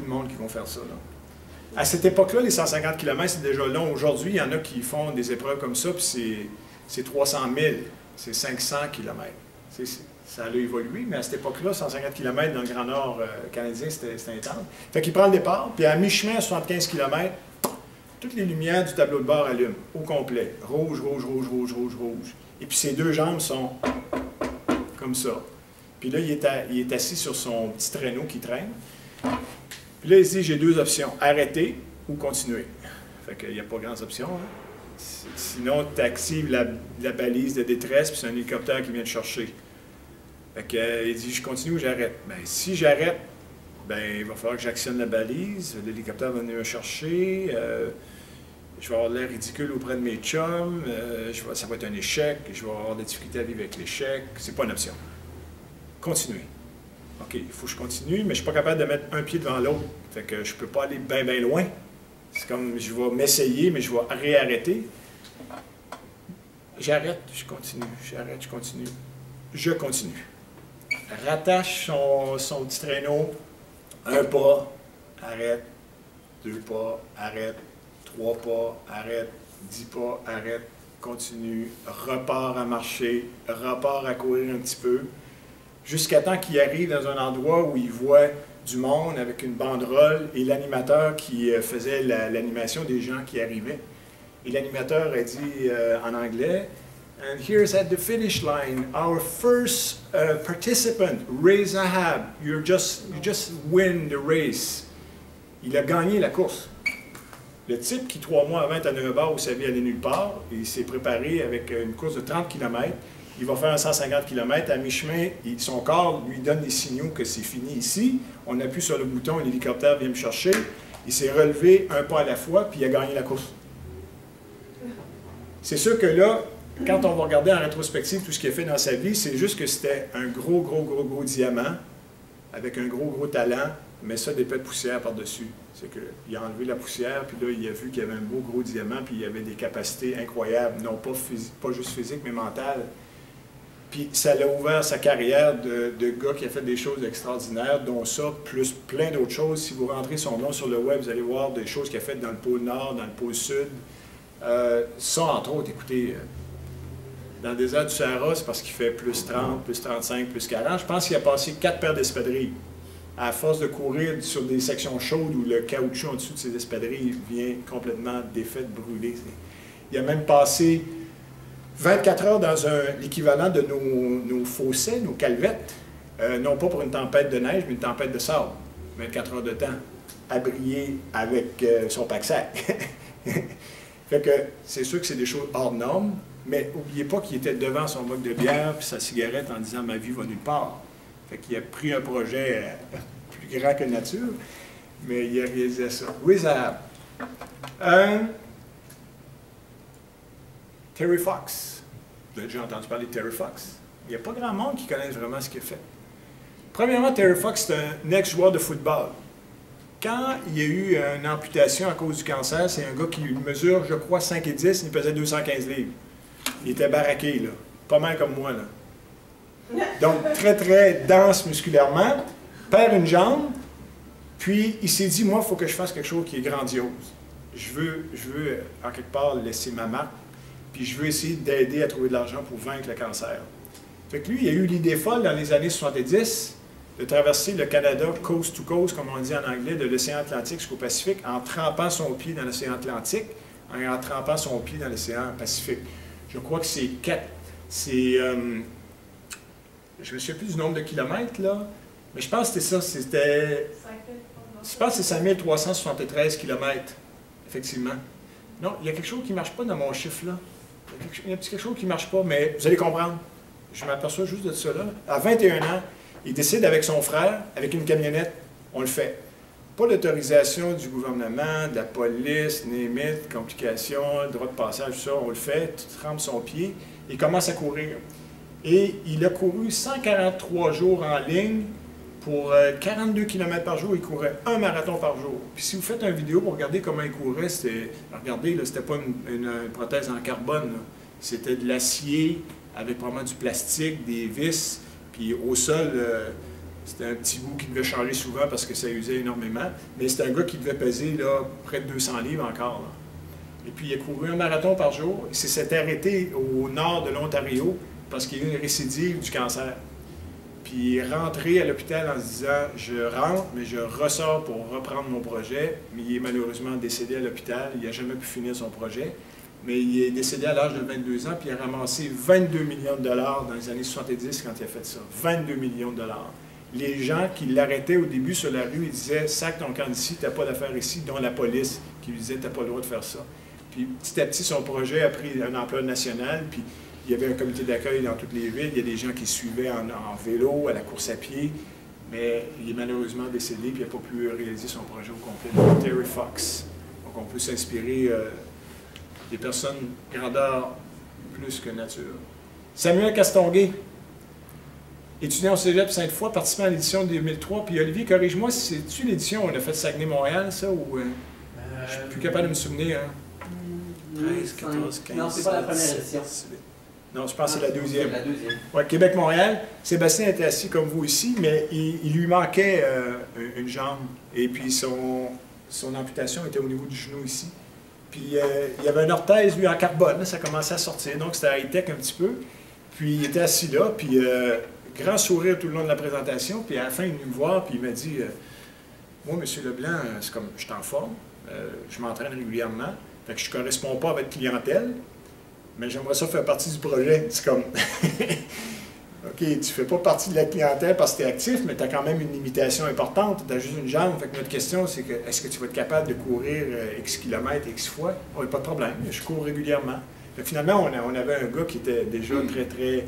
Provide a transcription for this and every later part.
de monde qui vont faire ça, là. À cette époque-là, les 150 km, c'est déjà long. Aujourd'hui, il y en a qui font des épreuves comme ça, puis c'est 300 000, c'est 500 km. Ça a évolué, mais à cette époque-là, 150 km dans le Grand Nord canadien, c'était intense. Fait qu'il prend le départ, puis à mi-chemin, à 75 km, toutes les lumières du tableau de bord allument, au complet. Rouge, rouge, rouge, rouge, rouge, rouge. Et puis ses deux jambes sont comme ça. Puis là, il est assis sur son petit traîneau qui traîne. Puis là, ici, j'ai deux options, arrêter ou continuer. Fait qu'il n'y a pas grandes options. Hein? Sinon, tu actives la balise de détresse, puis c'est un hélicoptère qui vient te chercher. Fait qu'il dit, je continue ou j'arrête? Bien, si j'arrête, ben, il va falloir que j'actionne la balise, l'hélicoptère va venir me chercher, je vais avoir l'air ridicule auprès de mes chums, ça va être un échec, je vais avoir des difficultés à vivre avec l'échec. C'est pas une option. Continuer. OK, il faut que je continue, mais je ne suis pas capable de mettre un pied devant l'autre. Fait que je ne peux pas aller bien, bien loin. C'est comme, je vais m'essayer, mais je vais réarrêter. J'arrête, je continue. J'arrête, je continue. Je continue. Rattache son petit traîneau. Un pas, arrête. 2 pas, arrête. 3 pas, arrête. 10 pas, arrête. Continue. Repart à marcher. Repart à courir un petit peu. Jusqu'à temps qu'il arrive dans un endroit où il voit du monde avec une banderole et l'animateur qui faisait l'animation des gens qui arrivaient. Et l'animateur a dit en anglais, "And here's at the finish line, our first participant, Ray Zahab. You just win the race." Il a gagné la course. Le type qui, 3 mois avant, était à Neuve-Bar où sa vie allait nulle part, il s'est préparé avec une course de 30 km. Il va faire un 150 km. À mi-chemin, son corps lui donne des signaux que c'est fini ici. On appuie sur le bouton, l'hélicoptère vient me chercher. Il s'est relevé un pas à la fois, puis il a gagné la course. C'est sûr que là, quand on va regarder en rétrospective tout ce qu'il a fait dans sa vie, c'est juste que c'était un gros diamant, avec un gros talent, mais ça, des pets de poussière par-dessus. C'est qu'il a enlevé la poussière, puis là, il a vu qu'il y avait un beau gros diamant, puis il avait des capacités incroyables, non pas juste physiques, mais mentales. Puis ça l'a ouvert sa carrière de gars qui a fait des choses extraordinaires, dont ça, plus plein d'autres choses. Si vous rentrez son nom sur le web, vous allez voir des choses qu'il a faites dans le pôle Nord, dans le pôle Sud. Ça, entre autres, écoutez, dans le désert du Sahara, c'est parce qu'il fait plus 30, plus 35, plus 40. Je pense qu'il a passé 4 paires d'espadrilles. À force de courir sur des sections chaudes où le caoutchouc en dessous de ces espadrilles vient complètement défait, brûlé. Il a même passé 24 heures dans l'équivalent de nos fossés, nos calvettes, non pas pour une tempête de neige, mais une tempête de sable. 24 heures de temps, à briller avec son pack-sac. Fait que c'est sûr que c'est des choses hors normes, mais n'oubliez pas qu'il était devant son boc de bière et sa cigarette en disant « ma vie va nulle part ». Fait qu'il a pris un projet plus grand que nature, mais il a réalisé ça. Ray Zahab. Terry Fox. Vous avez déjà entendu parler de Terry Fox. Il n'y a pas grand monde qui connaisse vraiment ce qu'il a fait. Premièrement, Terry Fox, c'est un ex-joueur de football. Quand il y a eu une amputation à cause du cancer, c'est un gars qui mesure, je crois, 5 et 10, il pesait 215 livres. Il était baraqué, là. Pas mal comme moi, là. Donc, très dense musculairement, perd une jambe, puis il s'est dit, moi, il faut que je fasse quelque chose qui est grandiose. Je veux, en quelque part, laisser ma marque, puis je veux essayer d'aider à trouver de l'argent pour vaincre le cancer. Fait que lui, il a eu l'idée folle dans les années 70 de traverser le Canada coast to coast, comme on dit en anglais, de l'océan Atlantique jusqu'au Pacifique, en trempant son pied dans l'océan Atlantique, en trempant son pied dans l'océan Pacifique. Je crois que c'est 4... je me souviens plus du nombre de kilomètres, là, mais je pense que c'était ça, c'était... Je pense que c'est 5373 kilomètres, effectivement. Non, il y a quelque chose qui ne marche pas dans mon chiffre, là. Il y a quelque chose qui ne marche pas, mais vous allez comprendre. Je m'aperçois juste de cela. À 21 ans, il décide avec son frère, avec une camionnette, on le fait. Pas l'autorisation du gouvernement, de la police, limite, complications, droit de passage, tout ça, on le fait, tu trempes son pied, il commence à courir. Et il a couru 143 jours en ligne pour 42 km par jour, il courait un marathon par jour. Puis si vous faites une vidéo pour regarder comment il courait, regardez, c'était pas une prothèse en carbone, c'était de l'acier avec probablement du plastique, des vis, puis au sol, C'était un petit bout qui devait changer souvent parce que ça usait énormément. Mais c'était un gars qui devait peser là, près de 200 livres encore. Là. Et puis il a couru un marathon par jour. Il s'est arrêté au nord de l'Ontario parce qu'il y a eu une récidive du cancer. Puis il est rentré à l'hôpital en se disant « Je rentre, mais je ressors pour reprendre mon projet. » Mais il est malheureusement décédé à l'hôpital. Il n'a jamais pu finir son projet. Mais il est décédé à l'âge de 22 ans, puis il a ramassé 22 millions de dollars dans les années 70 quand il a fait ça. 22 millions de dollars. Les gens qui l'arrêtaient au début sur la rue, ils disaient « Sac ton camp d'ici, t'as pas d'affaires ici », dont la police qui lui disait « T'as pas le droit de faire ça ». Puis petit à petit, son projet a pris un ampleur nationale, puis il y avait un comité d'accueil dans toutes les villes, il y a des gens qui suivaient en vélo, à la course à pied, mais il est malheureusement décédé, puis il n'a pas pu réaliser son projet au complet. Donc, Terry Fox. Donc on peut s'inspirer des personnes grandeur plus que nature. Samuel Castonguay, étudiant au Cégep Sainte-Foy, participant à l'édition 2003. Puis Olivier, corrige-moi, c'est-tu l'édition où on a fait Saguenay-Montréal, ça, ou... je suis plus capable de me souvenir, hein? 13, 14, 15... Non, c'est pas la première édition. Non, je pense que c'est la deuxième. C'est la deuxième. Oui, Québec-Montréal. Sébastien était assis comme vous ici, mais il lui manquait une jambe. Et puis son amputation était au niveau du genou ici. Puis il y avait une orthèse, lui, en carbone. Là, ça commençait à sortir, donc c'était high-tech un petit peu. Puis il était assis là, puis grand sourire tout le long de la présentation. Puis à la fin, il est venu me voir, puis il m'a dit moi, M. Leblanc, c'est comme, je suis en forme, je m'entraîne régulièrement, fait que je ne corresponds pas à votre clientèle, mais j'aimerais ça faire partie du projet. C'est comme, OK, tu ne fais pas partie de la clientèle parce que tu es actif, mais tu as quand même une limitation importante, tu as juste une jambe. Fait que notre question, c'est que est-ce que tu vas être capable de courir X kilomètres, X fois? Oh, pas de problème, je cours régulièrement. Fait que finalement, on avait un gars qui était déjà très, très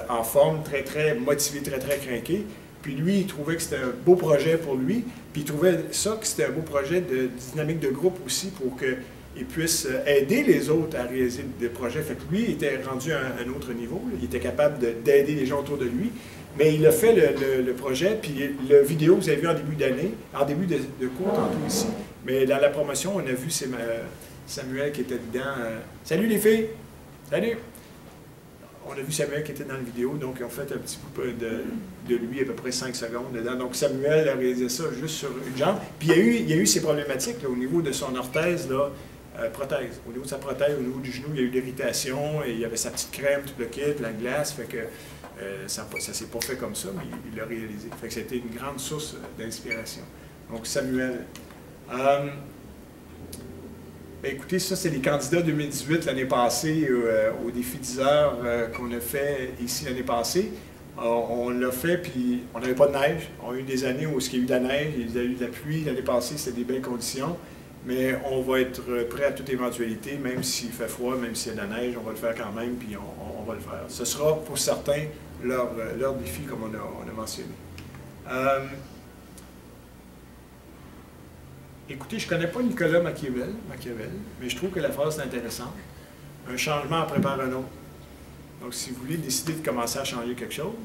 en forme, très, très motivé, très, très craqué. Puis lui, il trouvait que c'était un beau projet pour lui, puis il trouvait ça que c'était un beau projet de dynamique de groupe aussi pour qu'il puisse aider les autres à réaliser des projets. Fait que lui, il était rendu à un autre niveau, là. Il était capable d'aider les gens autour de lui, mais il a fait le projet, puis la vidéo, vous avez vu en début d'année, en début de cours tantôt ici, mais dans la promotion, on a vu Samuel qui était dedans. Salut les filles! Salut! On a vu Samuel qui était dans la vidéo, donc ils ont fait un petit bout de lui, à peu près 5 secondes dedans. Donc Samuel a réalisé ça juste sur une jambe. Puis il y a eu ces problématiques là, au niveau de son orthèse, là, prothèse. Au niveau de sa prothèse, au niveau du genou, il y a eu l'irritation, et il y avait sa petite crème, tout le kit, la glace, fait que ça ne s'est pas fait comme ça, mais il l'a réalisé. Fait que c'était une grande source d'inspiration. Donc Samuel. Bien, écoutez, ça, c'est les candidats 2018 l'année passée au défi 10 heures qu'on a fait ici l'année passée. On l'a fait, puis on n'avait pas de neige. On a eu des années où il y a eu de la neige, il y a eu de la pluie. L'année passée, c'était des belles conditions. Mais on va être prêt à toute éventualité, même s'il fait froid, même s'il y a de la neige, on va le faire quand même, puis on va le faire. Ce sera pour certains leur défi, comme on a mentionné. Écoutez, je ne connais pas Nicolas Machiavel, mais je trouve que la phrase est intéressante. Un changement en prépare un autre. Donc, si vous voulez décider de commencer à changer quelque chose,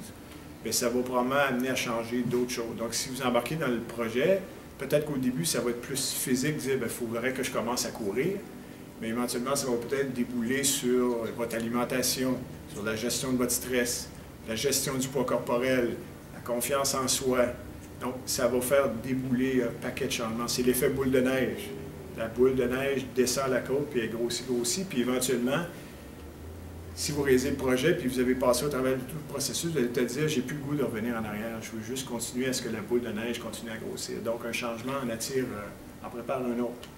bien, ça va probablement amener à changer d'autres choses. Donc, si vous embarquez dans le projet, peut-être qu'au début, ça va être plus physique, dire, bien, il faudrait que je commence à courir. Mais éventuellement, ça va peut-être débouler sur votre alimentation, sur la gestion de votre stress, la gestion du poids corporel, la confiance en soi. Donc, ça va faire débouler un paquet de changements. C'est l'effet boule de neige. La boule de neige descend la côte, puis elle grossit, puis éventuellement, si vous réalisez le projet, puis vous avez passé au travers de tout le processus, vous allez peut-être dire, j'ai plus le goût de revenir en arrière, je veux juste continuer à ce que la boule de neige continue à grossir. Donc, un changement en attire, en prépare un autre.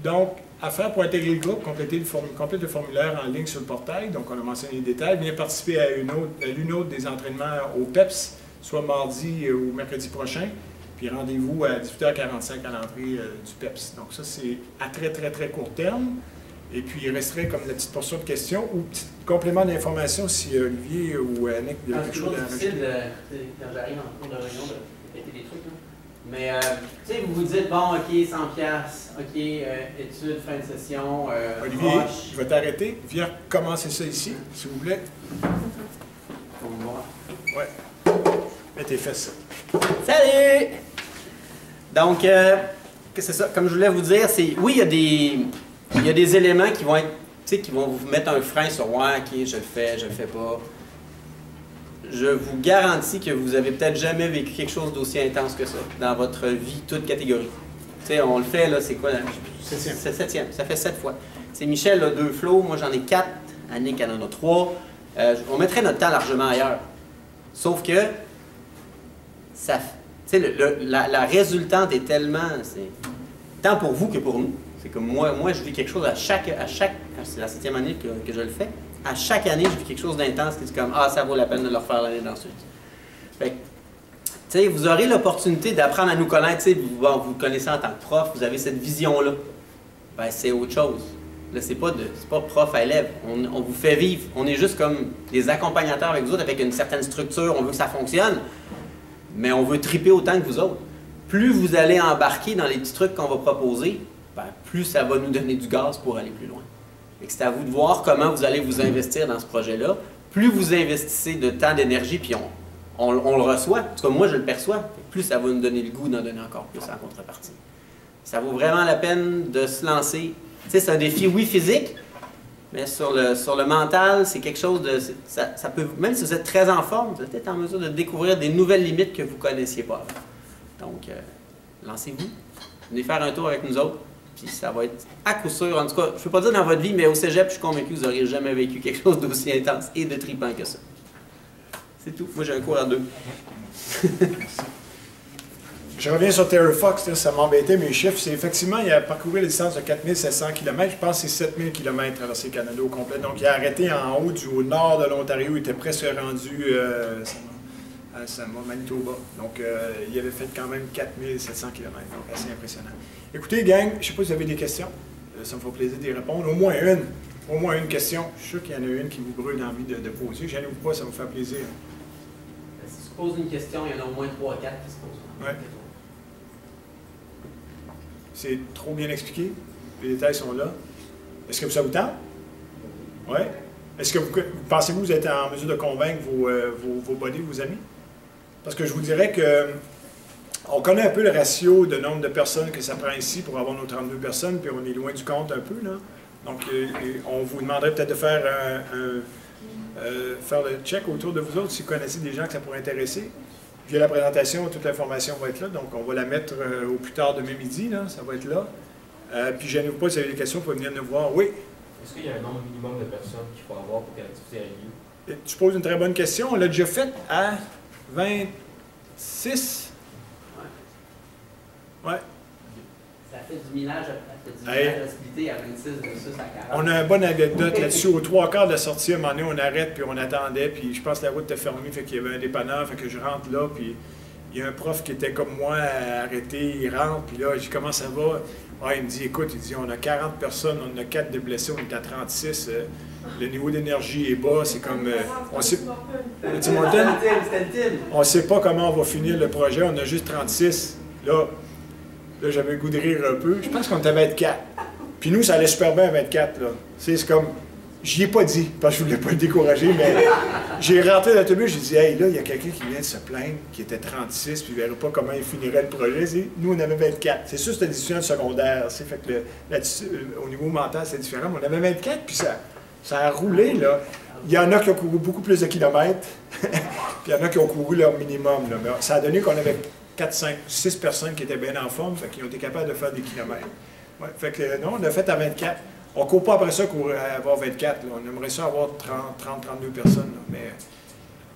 Donc, à faire pour intégrer le groupe, complète le formulaire en ligne sur le portail. Donc, on a mentionné les détails. Venez participer à l'une autre des entraînements au PEPS, soit mardi ou mercredi prochain. Puis rendez-vous à 18h45 à l'entrée du PEPS. Donc, ça, c'est à très, très, très court terme. Et puis, il resterait comme la petite portion de questions ou petit complément d'information si Olivier ou Annick a quelque chose à rajouter. C'est difficile quand j'arrive en cours de réunion de répéter des trucs. Là. Mais, tu sais, vous vous dites, bon, OK, 100$, OK, études, fin de session, Olivier, je vais t'arrêter. Viens commencer ça ici, s'il vous plaît. Faut vous voir. Ouais. Mets tes fesses. Salut! Donc, c'est ça, comme je voulais vous dire, c'est, oui, il y a des éléments qui vont être, tu sais, qui vont vous mettre un frein sur, ouais, OK, je le fais pas. je vous garantis que vous avez peut-être jamais vécu quelque chose d'aussi intense que ça dans votre vie, toute catégorie. Tu sais, on le fait, là, c'est quoi? Septième. C'est septième, ça fait 7 fois. C'est Michel a 2 flots, moi j'en ai 4, Annick en a 3. On mettrait notre temps largement ailleurs. Sauf que, ça, la résultante est tellement, tant pour vous que pour nous. C'est comme moi je vis quelque chose c'est la 7e année que je le fais. À chaque année, je vis quelque chose d'intense qui est comme, ah, ça vaut la peine de le refaire l'année d'ensuite. Fait que, tu sais, vous aurez l'opportunité d'apprendre à nous connaître. Vous connaissez en tant que prof, vous avez cette vision-là. Ben, c'est autre chose. Là, c'est pas prof à élève. On vous fait vivre. On est juste comme des accompagnateurs avec vous autres, avec une certaine structure. On veut que ça fonctionne, mais on veut triper autant que vous autres. Plus vous allez embarquer dans les petits trucs qu'on va proposer, ben, plus ça va nous donner du gaz pour aller plus loin. C'est à vous de voir comment vous allez vous investir dans ce projet-là. Plus vous investissez de temps, d'énergie, puis on le reçoit, en tout cas moi je le perçois, plus ça va nous donner le goût d'en donner encore plus en contrepartie. Ça vaut vraiment la peine de se lancer. Tu sais, c'est un défi, oui, physique, mais sur le mental, c'est quelque chose de... Ça peut, même si vous êtes très en forme, vous êtes peut-être en mesure de découvrir des nouvelles limites que vous ne connaissiez pas avant. Donc, lancez-vous. Venez faire un tour avec nous autres. Puis ça va être à coup sûr, en tout cas, je ne peux pas dire dans votre vie, mais au cégep, je suis convaincu que vous n'auriez jamais vécu quelque chose d'aussi intense et de trippant que ça. C'est tout. Moi, j'ai un cours à 2. Je reviens sur Terry Fox, ça m'embêtait mes chiffres. C'est effectivement, il a parcouru la distance de 4700 km. Je pense que c'est 7000 km traversé le Canada au complet. Donc, il a arrêté en haut, au nord de l'Ontario. Il était presque rendu à Manitoba. Donc, il avait fait quand même 4700 km. Donc, assez impressionnant. Écoutez, gang, je ne sais pas si vous avez des questions. Ça me fait plaisir d'y répondre. Au moins une. Au moins une question. Je suis sûr qu'il y en a une qui vous brûle d'envie de poser. Gênez-vous pas, ça me fait plaisir. Si tu poses une question, il y en a au moins 3 ou 4 qui se posent. Ouais. C'est trop bien expliqué. Les détails sont là. Est-ce que ça vous tente? Oui. Est-ce que vous pensez-vous que vous êtes en mesure de convaincre vos buddies, vos amis? Parce que je vous dirais que on connaît un peu le ratio de nombre de personnes que ça prend ici pour avoir nos 32 personnes, puis on est loin du compte un peu, là. Donc, on vous demanderait peut-être de faire le check autour de vous autres si vous connaissez des gens que ça pourrait intéresser. Via la présentation, toute l'information va être là, donc on va la mettre au plus tard demain midi, là, ça va être là. Puis gênez-vous pas, si vous avez des questions, vous pouvez venir nous voir. Oui? Est-ce qu'il y a un nombre minimum de personnes qu'il faut avoir pour que l'activité ait lieu? Tu poses une très bonne question. On l'a déjà fait à 26. Ouais. Ça fait du minage d'activité à 26 versus à 40. On a une bonne anecdote là-dessus. Aux 3 quarts de la sortie, à un moment donné, on arrête, puis on attendait, puis je pense que la route était fermée, fait qu'il y avait un dépanneur, fait que je rentre là, puis il y a un prof qui était comme moi, arrêté, il rentre, puis là, je dis « Comment ça va? » Ah, il me dit « Écoute, il dit, on a 40 personnes, on a 4 de blessés, on est à 36, le niveau d'énergie est bas, c'est comme... on sait... Tim Hortons? On ne sait pas comment on va finir le projet, on a juste 36. Là, j'avais le goût de rire un peu. Je pense qu'on était à 24. Puis nous, ça allait super bien à 24. C'est comme... J'y ai pas dit, parce que je voulais pas le décourager, mais j'ai rentré dans l'autobus, j'ai dit « Hey, là, il y a quelqu'un qui vient de se plaindre, qui était 36, puis il ne verrait pas comment il finirait le projet. » Nous, on avait 24. C'est sûr que c'était des étudiants secondaires. Fait que au niveau mental, c'est différent. Mais on avait 24, puis ça a roulé, là. Il y en a qui ont couru beaucoup plus de kilomètres, puis il y en a qui ont couru leur minimum. Là. Mais ça a donné qu'on avait 4, 5, 6 personnes qui étaient bien en forme, fait qu'ils ont été capables de faire des kilomètres. Ouais, fait que non, on a fait à 24. On ne court pas après ça pour avoir 24. Là. On aimerait ça avoir 30, 32 personnes. Là. Mais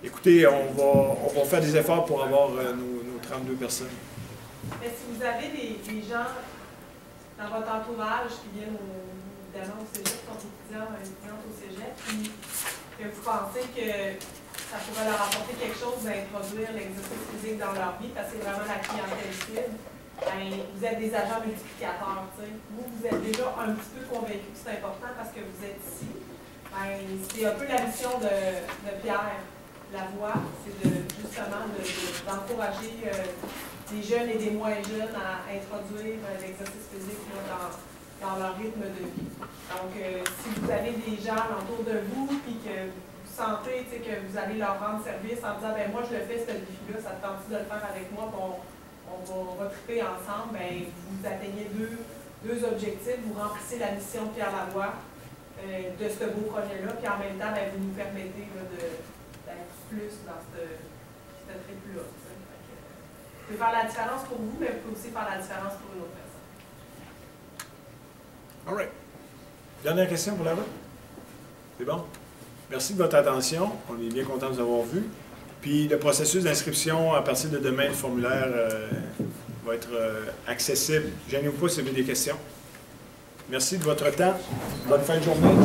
écoutez, on va faire des efforts pour avoir nos 32 personnes. Mais si vous avez des gens dans votre entourage qui viennent évidemment au cégep, qui sont étudiantes au cégep, puis que vous pensez que ça pourrait leur apporter quelque chose d'introduire l'exercice physique dans leur vie, parce que c'est vraiment la clientèle cible, ben, vous êtes des agents multiplicateurs. T'sais. Vous êtes déjà un petit peu convaincus que c'est important parce que vous êtes ici. Ben, c'est un peu la mission de Pierre Lavoie, c'est justement d'encourager des jeunes et des moins jeunes à introduire l'exercice physique là, dans leur rythme de vie. Donc, si vous avez des gens autour de vous et que vous sentez que vous allez leur rendre service en disant ben moi je le fais ce défi-là, ça te tente de le faire avec moi, on va triper ensemble, ben, vous atteignez deux objectifs, vous remplissez la mission de Pierre Lavoie de ce beau projet-là, puis en même temps, ben, vous nous permettez d'être plus dans ce trip-là. Vous pouvez faire la différence pour vous, mais vous pouvez aussi faire la différence pour une autre personne. All right. Dernière question pour la route? C'est bon? Merci de votre attention. On est bien content de vous avoir vu. Puis le processus d'inscription, à partir de demain, le formulaire va être accessible. Gênez-vous pas si vous avez des questions. Merci de votre temps. Bonne fin de journée.